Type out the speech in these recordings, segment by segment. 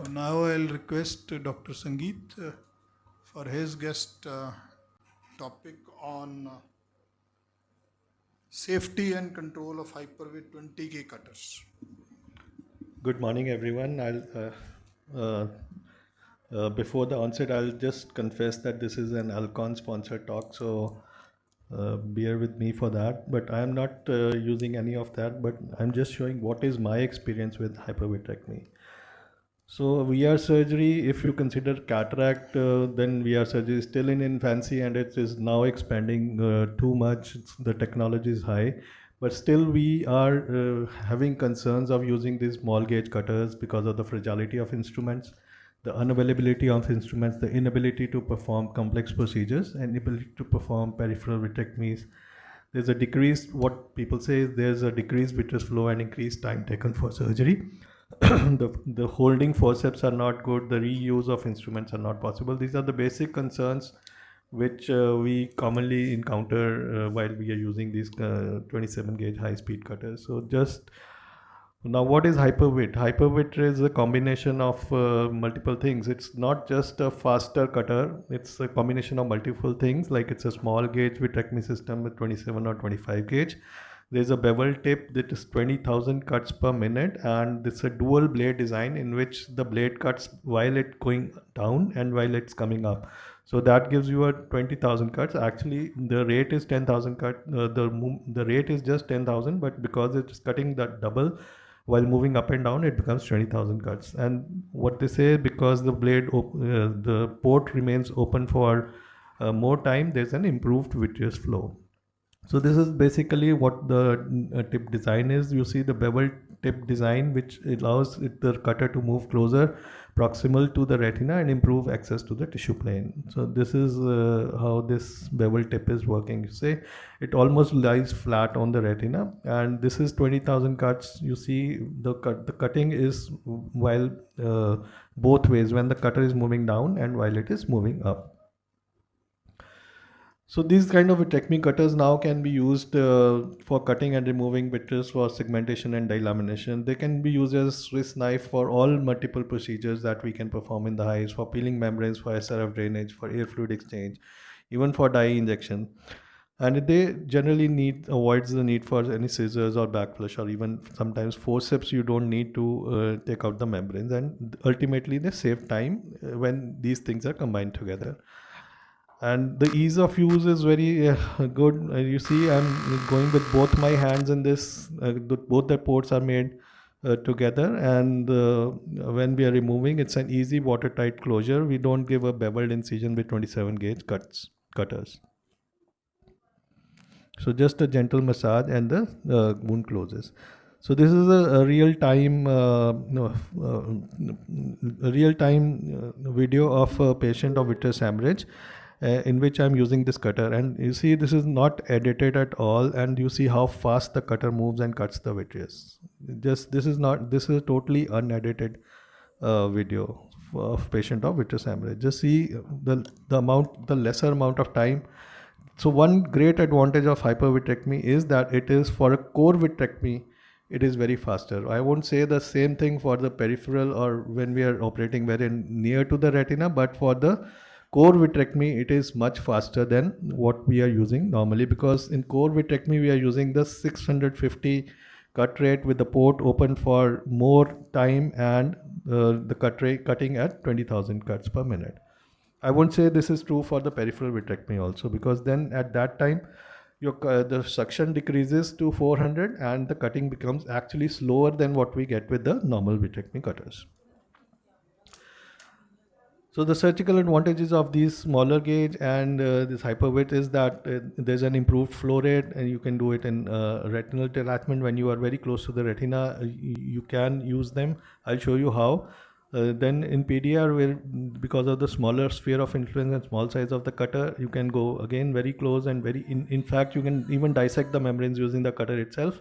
So now I'll request Dr. Sangeet for his guest topic on safety and control of Hypervit 20K cutters. Good morning, everyone. Before the onset, I'll just confess that this is an Alcon sponsored talk, so bear with me for that. But I'm not using any of that, but I'm just showing what is my experience with hypervitrectomy. So VR surgery, if you consider cataract, then VR surgery is still in infancy and it is now expanding too much. The technology is high, but still we are having concerns of using these small gauge cutters because of the fragility of instruments, the unavailability of instruments, the inability to perform complex procedures, and ability to perform peripheral vitrectomies. There's a decreased, what people say is there's a decreased vitreous flow and increased time taken for surgery. The holding forceps are not good, the reuse of instruments are not possible. These are the basic concerns which we commonly encounter while we are using these 27 gauge high speed cutters. So just now, what is hypervit? Hypervit is a combination of multiple things. It's not just a faster cutter, it's a combination of multiple things, like it's a small gauge vitrectomy system with 27 or 25 gauge. There's a bevel tip that is 20,000 cuts per minute, and it's a dual blade design in which the blade cuts while it's going down and while it's coming up. So that gives you a 20,000 cuts. Actually, the rate is 10,000 cut. The rate is just 10,000, but because it's cutting that double while moving up and down, it becomes 20,000 cuts. And what they say, because the port remains open for more time, there's an improved vitreous flow. So this is basically what the tip design is. You see the bevel tip design, which allows the cutter to move closer, proximal to the retina, and improve access to the tissue plane. So this is how this bevel tip is working. You see, it almost lies flat on the retina, and this is 20,000 cuts. You see the cutting is while both ways, when the cutter is moving down and while it is moving up. So these kind of vitrectomy cutters now can be used for cutting and removing vitreous for segmentation and delamination. They can be used as Swiss knife for all multiple procedures that we can perform in the eyes, for peeling membranes, for SRF drainage, for air fluid exchange, even for dye injection. And they generally avoids the need for any scissors or backflush, or even sometimes forceps. You don't need to take out the membranes, and ultimately they save time when these things are combined together. And the ease of use is very good. You see, I'm going with both my hands in this. Both the ports are made together, and when we are removing, it's an easy watertight closure. We don't give a beveled incision with 27 gauge cutters. So just a gentle massage and the wound closes. So this is a real-time video of a patient of vitreous hemorrhage in which I'm using this cutter, and you see this is not edited at all, and you see how fast the cutter moves and cuts the vitreous. This is a totally unedited video of patient of vitreous hemorrhage. Just see the lesser amount of time. So one great advantage of hypervitrectomy is that it is for a core vitrectomy, it is very faster. I won't say the same thing for the peripheral or when we are operating very near to the retina, but for the core vitrectomy, it is much faster than what we are using normally, because in core vitrectomy, we are using the 650 cut rate with the port open for more time, and the cutting at 20,000 cuts per minute. I won't say this is true for the peripheral vitrectomy also, because then at that time, the suction decreases to 400 and the cutting becomes actually slower than what we get with the normal vitrectomy cutters. So the surgical advantages of these smaller gauge and this hypervit is that there's an improved flow rate, and you can do it in retinal detachment when you are very close to the retina. You can use them. I'll show you how. Then in PDR, where because of the smaller sphere of influence and small size of the cutter, you can go again very close and in fact, you can even dissect the membranes using the cutter itself.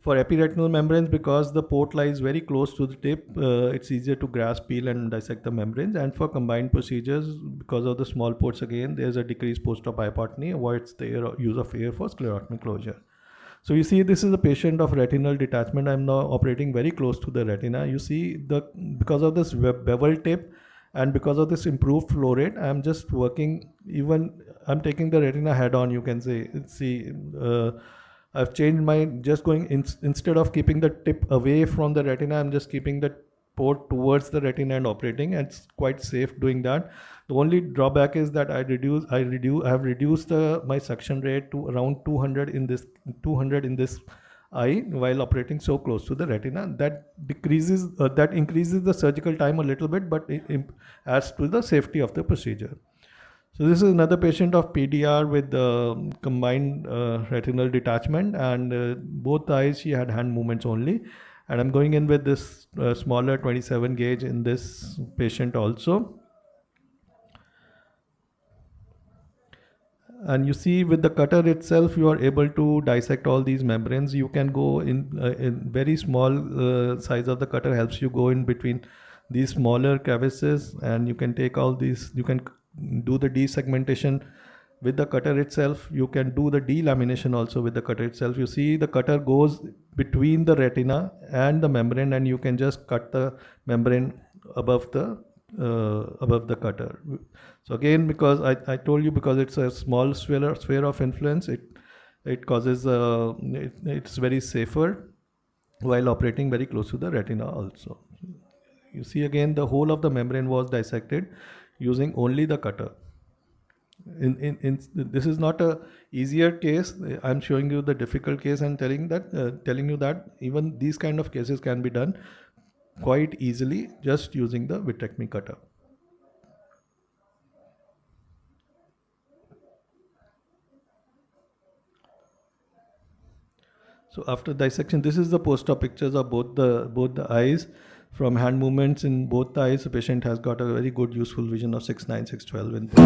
For epiretinal membranes, because the port lies very close to the tip, it's easier to grasp, peel, and dissect the membranes. And for combined procedures, because of the small ports, again, there's a decreased post-op hypotony, avoids the use of air for sclerotomy closure. So you see, this is a patient of retinal detachment. I'm now operating very close to the retina. You see, because of this bevel tip and because of this improved flow rate, I'm just working. Even I'm taking the retina head on. You can say, see, I've changed my just going instead of keeping the tip away from the retina, I'm just keeping the port towards the retina and operating. And it's quite safe doing that. The only drawback is that I have reduced my suction rate to around 200 in this eye while operating so close to the retina. That increases the surgical time a little bit, but it adds to the safety of the procedure. So this is another patient of PDR with combined retinal detachment, and both eyes she had hand movements only. And I'm going in with this smaller 27 gauge in this patient also. And you see, with the cutter itself, you are able to dissect all these membranes. You can go in very small size of the cutter helps you go in between these smaller crevices, and you can take all these. You can do the desegmentation with the cutter itself. You can do the delamination also with the cutter itself. You see, the cutter goes between the retina and the membrane, and you can just cut the membrane above the cutter. So again, because I told you, because it's a small sphere of influence, it causes it's very safer while operating very close to the retina also. You see, again, the whole of the membrane was dissected using only the cutter. In this is not a easier case. I'm showing you the difficult case and telling you that even these kind of cases can be done quite easily just using the vitrectomy cutter. So after dissection, this is the post-op pictures of both the eyes. From hand movements in both the eyes, the patient has got a very good useful vision of 6/9, 6/12 in both.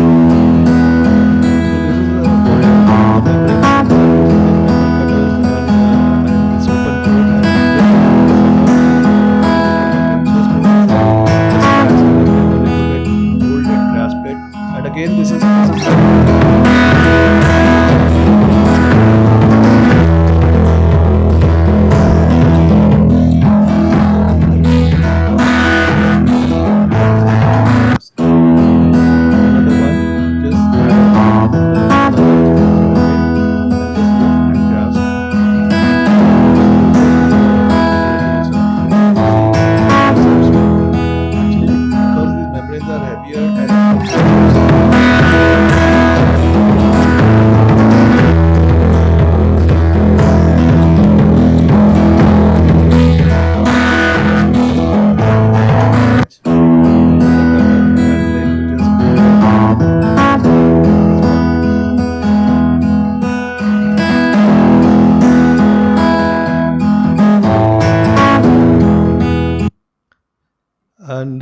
So this is a and again, this is and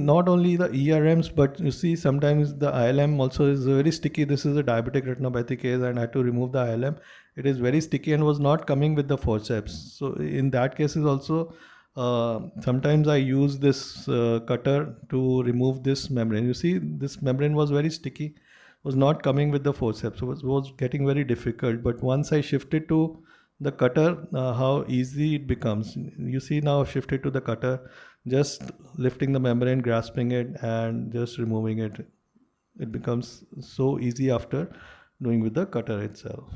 not only the ERMs, but you see, sometimes the ILM also is very sticky. This is a diabetic retinopathy case, and I had to remove the ILM. It is very sticky and was not coming with the forceps. So in that cases also, sometimes I use this cutter to remove this membrane. You see, this membrane was very sticky, was not coming with the forceps, so was getting very difficult. But once I shifted to the cutter, how easy it becomes. You see, now I've shifted to the cutter, just lifting the membrane, grasping it, and just removing it. It becomes so easy after doing with the cutter itself.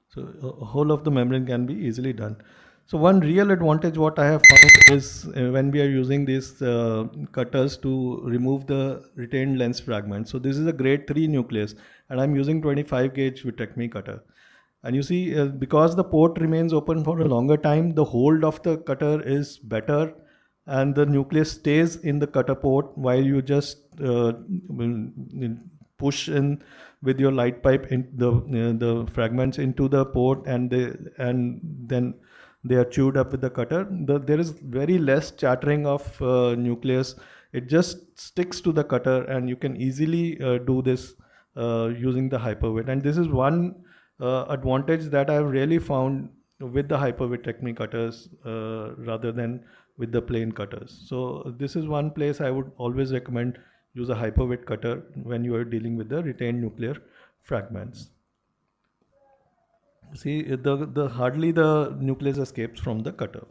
So a whole of the membrane can be easily done. So one real advantage what I have found is when we are using these cutters to remove the retained lens fragment. So this is a grade 3 nucleus, and I'm using 25 gauge vitrectomy cutter. And you see, because the port remains open for a longer time, the hold of the cutter is better, and the nucleus stays in the cutter port while you just push in with your light pipe in the fragments into the port, and then they are chewed up with the cutter. There is very less chattering of nucleus. It just sticks to the cutter, and you can easily do this using the Hypervit. And this is one advantage that I've really found with the hypervitrectomy cutters rather than with the plain cutters. So this is one place I would always recommend use a hypervit cutter when you are dealing with the retained nuclear fragments. See, the hardly the nucleus escapes from the cutter.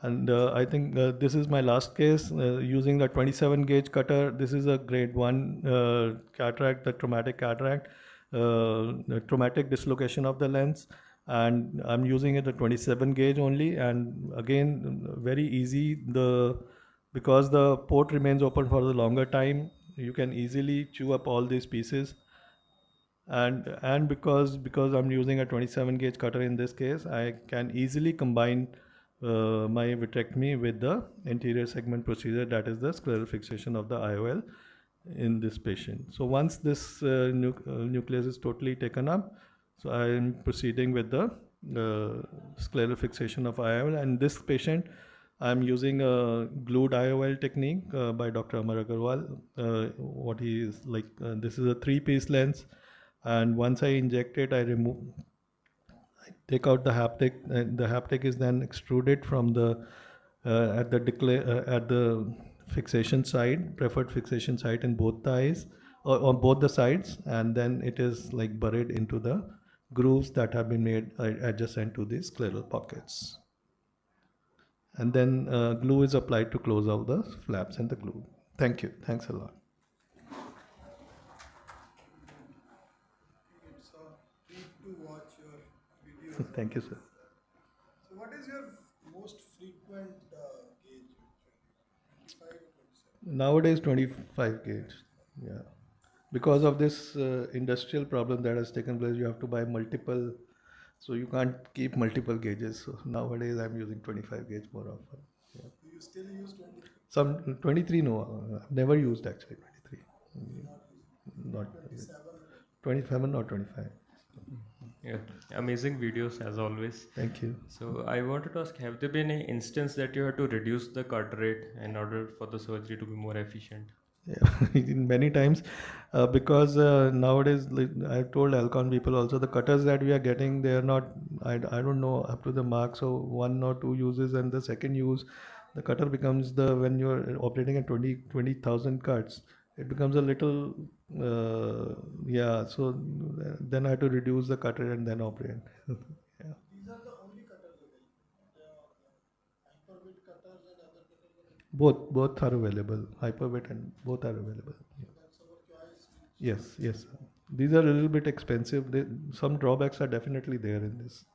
And I think this is my last case using the 27 gauge cutter. This is a grade 1 cataract, the traumatic cataract, the traumatic dislocation of the lens. And I'm using it at 27 gauge only. And again, very easy. Because the port remains open for the longer time, you can easily chew up all these pieces. And because I'm using a 27 gauge cutter in this case, I can easily combine my vitrectomy with the anterior segment procedure, that is the scleral fixation of the IOL in this patient. So once this nucleus is totally taken up, so I am proceeding with the scleral fixation of IOL. And this patient, I'm using a glued IOL technique by Dr. Amar Agarwal. What he is like, this is a 3-piece lens, and once I inject it, I take out the haptic, and the haptic is then extruded from the at the fixation side, preferred fixation site in both the eyes, or on both the sides, and then it is like buried into the grooves that have been made adjacent to the scleral pockets. And then glue is applied to close all the flaps and the glue. Thank you. Thanks a lot. It's a treat to watch your videos. Thank you, sir. So, what is your most frequent gauge? 25 or 27? Nowadays, 25 gauge. Yeah. Because of this industrial problem that has taken place, you have to buy multiple, so you can't keep multiple gauges. So nowadays, I'm using 25 gauge more often. Yeah. Do you still use 23? Some 23, no, I've never used actually 23. Not 27? 27 or 25. Yeah, amazing videos as always. Thank you. So I wanted to ask, have there been any instance that you had to reduce the cut rate in order for the surgery to be more efficient? Yeah, many times because nowadays, like, I've told Alcon people also, the cutters that we are getting, they are not, I don't know, up to the mark. So 1 or 2 uses, and the second use, the cutter becomes when you're operating at 20,000 cuts, it becomes a little, yeah. So then I had to reduce the cutter and then operate. Yeah. These are the only cutters available. Hypervit cutters and other cutters. Both are available. Hypervit and both are available. Yeah. That's our choice. Yes, yes. These are a little bit expensive. Some drawbacks are definitely there in this.